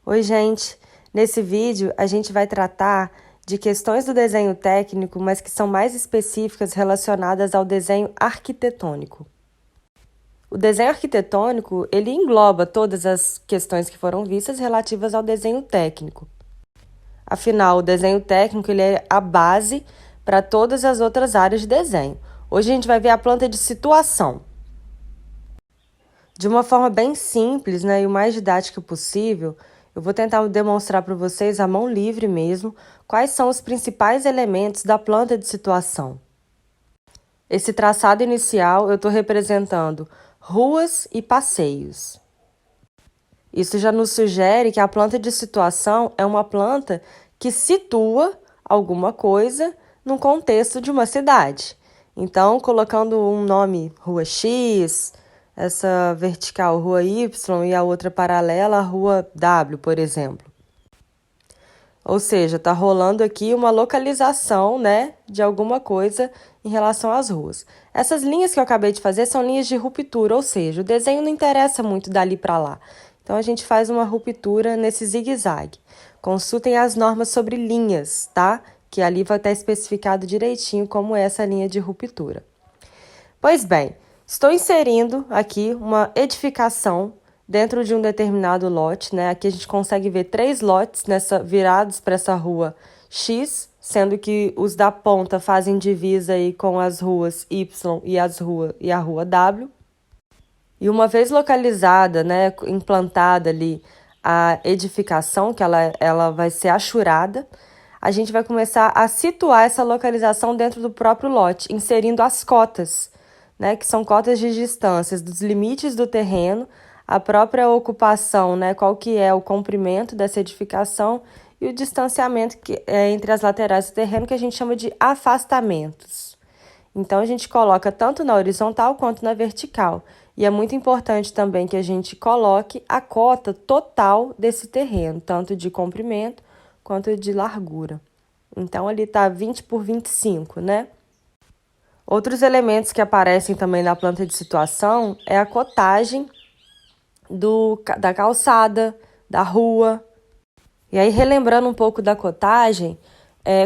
Oi, gente! Nesse vídeo, a gente vai tratar de questões do desenho técnico, mas que são mais específicas relacionadas ao desenho arquitetônico. O desenho arquitetônico, ele engloba todas as questões que foram vistas relativas ao desenho técnico. Afinal, o desenho técnico ele é a base para todas as outras áreas de desenho. Hoje a gente vai ver a planta de situação. De uma forma bem simples, e o mais didática possível, eu vou tentar demonstrar para vocês, à mão livre mesmo, quais são os principais elementos da planta de situação. Esse traçado inicial eu estou representando ruas e passeios. Isso já nos sugere que a planta de situação é uma planta que situa alguma coisa num contexto de uma cidade. Então, colocando um nome Rua X, essa vertical Rua Y e a outra paralela, a Rua W, por exemplo. Ou seja, está rolando aqui uma localização, de alguma coisa em relação às ruas. Essas linhas que eu acabei de fazer são linhas de ruptura, ou seja, o desenho não interessa muito dali para lá. Então, a gente faz uma ruptura nesse zigue-zague. Consultem as normas sobre linhas, tá? Que ali vai estar especificado direitinho como é essa linha de ruptura. Pois bem, estou inserindo aqui uma edificação dentro de um determinado lote, Aqui a gente consegue ver 3 lotes virados para essa rua X, sendo que os da ponta fazem divisa aí com as ruas Y e a rua W. E uma vez localizada, implantada ali a edificação, que ela vai ser achurada, a gente vai começar a situar essa localização dentro do próprio lote, inserindo as cotas, que são cotas de distâncias dos limites do terreno, a própria ocupação, qual que é o comprimento dessa edificação e o distanciamento entre as laterais do terreno, que a gente chama de afastamentos. Então, a gente coloca tanto na horizontal quanto na vertical. E é muito importante também que a gente coloque a cota total desse terreno, tanto de comprimento quanto de largura. Então, ali está 20 por 25, Outros elementos que aparecem também na planta de situação é a cotagem da calçada, da rua. E aí, relembrando um pouco da cotagem,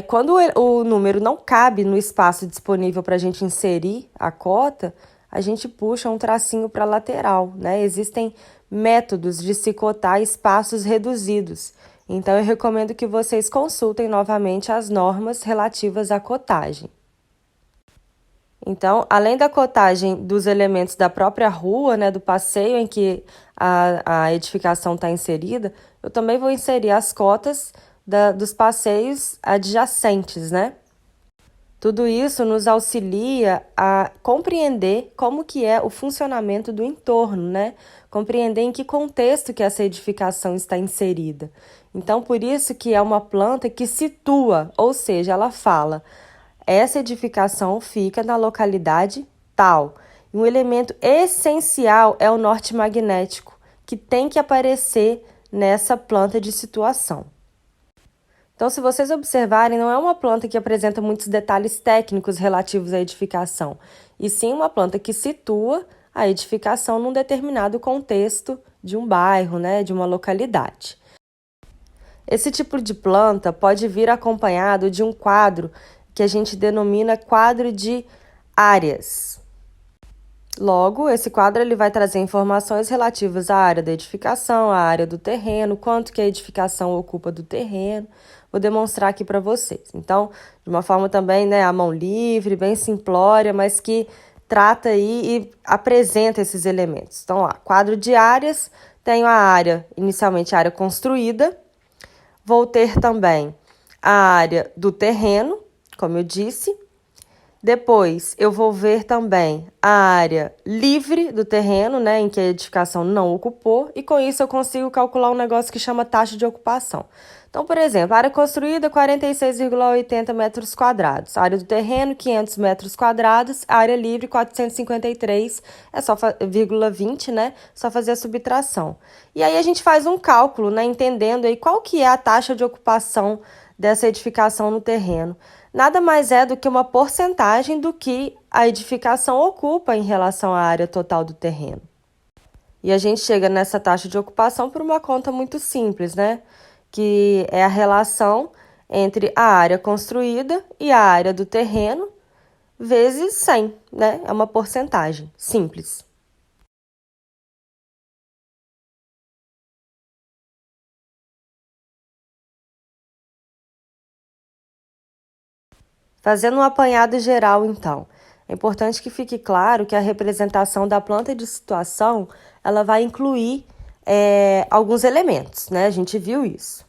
quando o número não cabe no espaço disponível para a gente inserir a cota, a gente puxa um tracinho para a lateral, Existem métodos de se cotar espaços reduzidos. Então, eu recomendo que vocês consultem novamente as normas relativas à cotagem. Então, além da cotagem dos elementos da própria rua, do passeio em que a edificação está inserida, eu também vou inserir as cotas dos passeios adjacentes, Tudo isso nos auxilia a compreender como que é o funcionamento do entorno, Compreender em que contexto que essa edificação está inserida. Então, por isso que é uma planta que situa, ou seja, ela fala, essa edificação fica na localidade tal. Um elemento essencial é o norte magnético, que tem que aparecer nessa planta de situação. Então, se vocês observarem, não é uma planta que apresenta muitos detalhes técnicos relativos à edificação, e sim uma planta que situa a edificação num determinado contexto de um bairro, de uma localidade. Esse tipo de planta pode vir acompanhado de um quadro que a gente denomina quadro de áreas. Logo, esse quadro ele vai trazer informações relativas à área da edificação, à área do terreno, quanto que a edificação ocupa do terreno. Vou demonstrar aqui para vocês. Então, de uma forma também, à mão livre, bem simplória, mas que trata aí e apresenta esses elementos. Então, lá, quadro de áreas, tenho a área, inicialmente a área construída. Vou ter também a área do terreno, como eu disse. Depois, eu vou ver também a área livre do terreno, em que a edificação não ocupou, e com isso eu consigo calcular um negócio que chama taxa de ocupação. Então, por exemplo, área construída, 46,80 metros quadrados. Área do terreno, 500 metros quadrados. Área livre, 453, é só 0,20, Só fazer a subtração. E aí a gente faz um cálculo, entendendo aí qual que é a taxa de ocupação dessa edificação no terreno. Nada mais é do que uma porcentagem do que a edificação ocupa em relação à área total do terreno. E a gente chega nessa taxa de ocupação por uma conta muito simples, né? Que é a relação entre a área construída e a área do terreno vezes 100, né? É uma porcentagem simples. Fazendo um apanhado geral, então, é importante que fique claro que a representação da planta de situação ela vai incluir alguns elementos, né? A gente viu isso.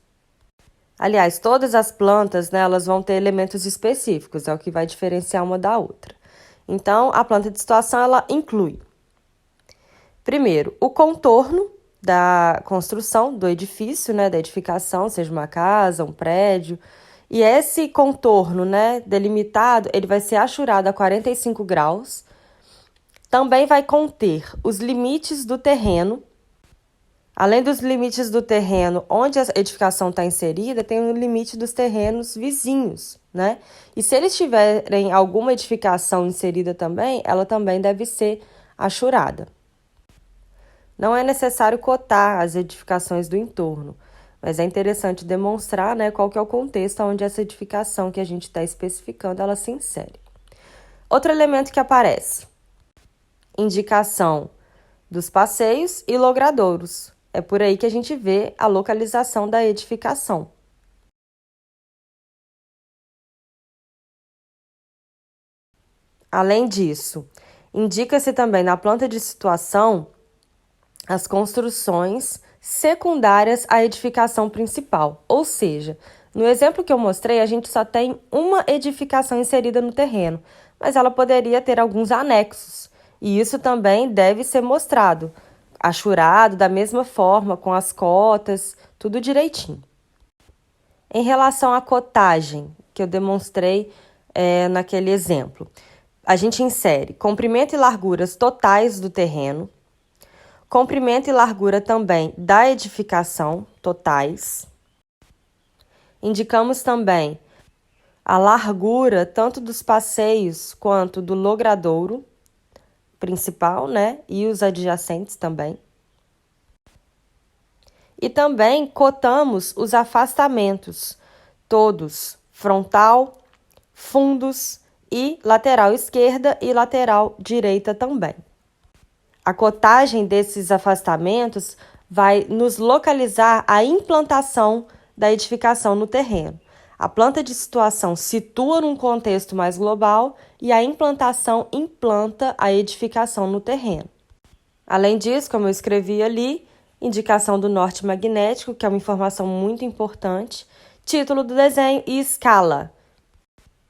Aliás, todas as plantas, né, elas vão ter elementos específicos, é o que vai diferenciar uma da outra. Então, a planta de situação ela inclui, primeiro, o contorno da construção do edifício, né, da edificação, seja uma casa, um prédio. E esse contorno, né, delimitado, ele vai ser achurado a 45 graus. Também vai conter os limites do terreno. Além dos limites do terreno onde a edificação está inserida, tem o limite dos terrenos vizinhos, né? E se eles tiverem alguma edificação inserida também, ela também deve ser achurada. Não é necessário cotar as edificações do entorno, mas é interessante demonstrar, né, qual que é o contexto onde essa edificação que a gente está especificando, ela se insere. Outro elemento que aparece, indicação dos passeios e logradouros. É por aí que a gente vê a localização da edificação. Além disso, indica-se também na planta de situação as construções secundárias à edificação principal. Ou seja, no exemplo que eu mostrei, a gente só tem uma edificação inserida no terreno, mas ela poderia ter alguns anexos. E isso também deve ser mostrado, achurado da mesma forma, com as cotas, tudo direitinho. Em relação à cotagem, que eu demonstrei naquele exemplo, a gente insere comprimento e larguras totais do terreno, comprimento e largura também da edificação totais. Indicamos também a largura tanto dos passeios quanto do logradouro principal, né? E os adjacentes também. E também cotamos os afastamentos, todos, frontal, fundos e lateral esquerda e lateral direita também. A cotagem desses afastamentos vai nos localizar a implantação da edificação no terreno. A planta de situação situa num contexto mais global e a implantação implanta a edificação no terreno. Além disso, como eu escrevi ali, indicação do norte magnético, que é uma informação muito importante, título do desenho e escala.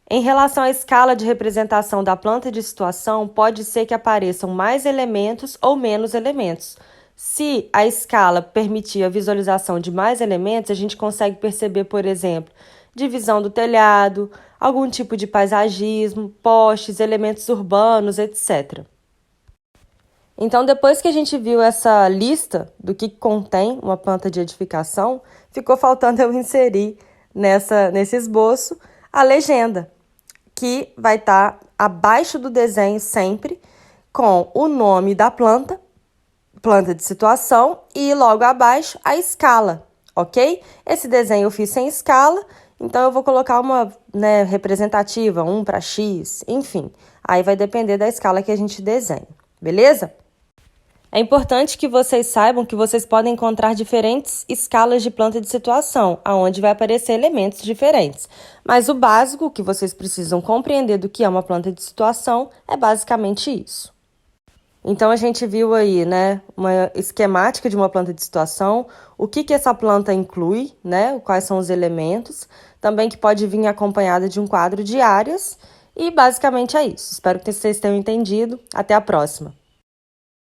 Em relação à escala de representação da planta de situação, pode ser que apareçam mais elementos ou menos elementos. Se a escala permitir a visualização de mais elementos, a gente consegue perceber, por exemplo, divisão do telhado, algum tipo de paisagismo, postes, elementos urbanos, etc. Então, depois que a gente viu essa lista do que contém uma planta de edificação, ficou faltando eu inserir nesse esboço a legenda, que vai estar abaixo do desenho sempre, com o nome da planta, planta de situação, e logo abaixo a escala, ok? Esse desenho eu fiz sem escala, então eu vou colocar uma representativa, 1 para X, enfim. Aí vai depender da escala que a gente desenha, beleza? É importante que vocês saibam que vocês podem encontrar diferentes escalas de planta de situação, onde vai aparecer elementos diferentes. Mas o básico que vocês precisam compreender do que é uma planta de situação é basicamente isso. Então, a gente viu aí, né, uma esquemática de uma planta de situação, o que essa planta inclui, né, quais são os elementos, também que pode vir acompanhada de um quadro de áreas, e basicamente é isso. Espero que vocês tenham entendido. Até a próxima!